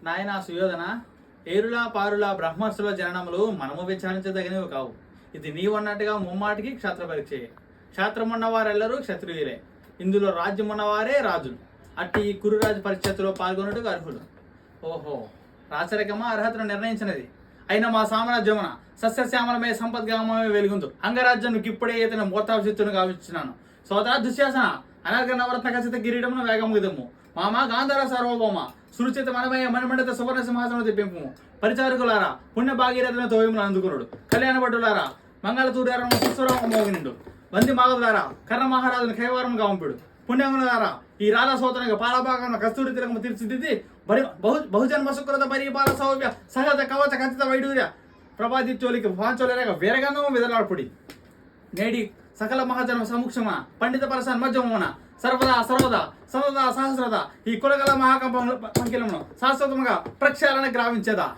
నాయన సుయోధన, ఏరులా పారులా బ్రహ్మర్షుల జననములు మనము విచారించదగినవి కావు. ఇది నీవన్నట్టుగా ముమ్మాటికి క్షాత్ర పరీక్ష. క్షాత్రమున్నవారెల్లరూ క్షత్రియులే, ఇందులో రాజ్యమున్నవారే రాజులు. అట్టి ఈ కురురాజు పరిషత్తులో పాల్గొన్నట్టుగా అర్హులు. ఓహో, రాచరికమా అర్హతను నిర్ణయించినది. అయినా మా సామ్రాజ్యమున సస్యశ్యామలమే సంపద్గామమే వెలుగుందు. అంగరాజ్యం ఇప్పుడే ఇతను మోతాభిషిత్తును గావించినాను. సోదరా దుశ్శాసన, అనర్గ నవరత్న ఖచ్చిత కిరీటమును వేగముగిదము. మామ గాంధార సార్వభౌమ, సురుచిత మనమయ మణిమండిత సువర్ణ సింహాసనం తెప్పింపు. పరిచారకులారా, పుణ్య భాగీరథులను తోయములు అందుకునుడు. కళ్యాణ భటులారా, మంగళతూర్యారము సుస్వరము మోగినుడు. వంది మాగదులారా, కర్ణ మహారాజుని కైవారం గాంపుడు. పుణ్యములారా, ఈ రాధా సోదరునిగా పాలభాగం కస్తూరి తిలకము తీర్చిదిద్ది బహుజన్మ సుకృత పరిపాల సౌభ్య సహజ కవచ ఖచ్చిత వైడూర్య ప్రభాదిత్యోలికి భాంచోలేక వేరగంధము విదలాడుపుడి. నేడి సకల మహాజన్మ సముక్షమ పండిత పరసన్ మధ్యమున సర్వదా సర్వదా సర్వదా సహస్రద ఈ కులగల మహాకంపమును పంకిలమును శాశ్వతముగా ప్రక్షాళన గ్రావించేదా.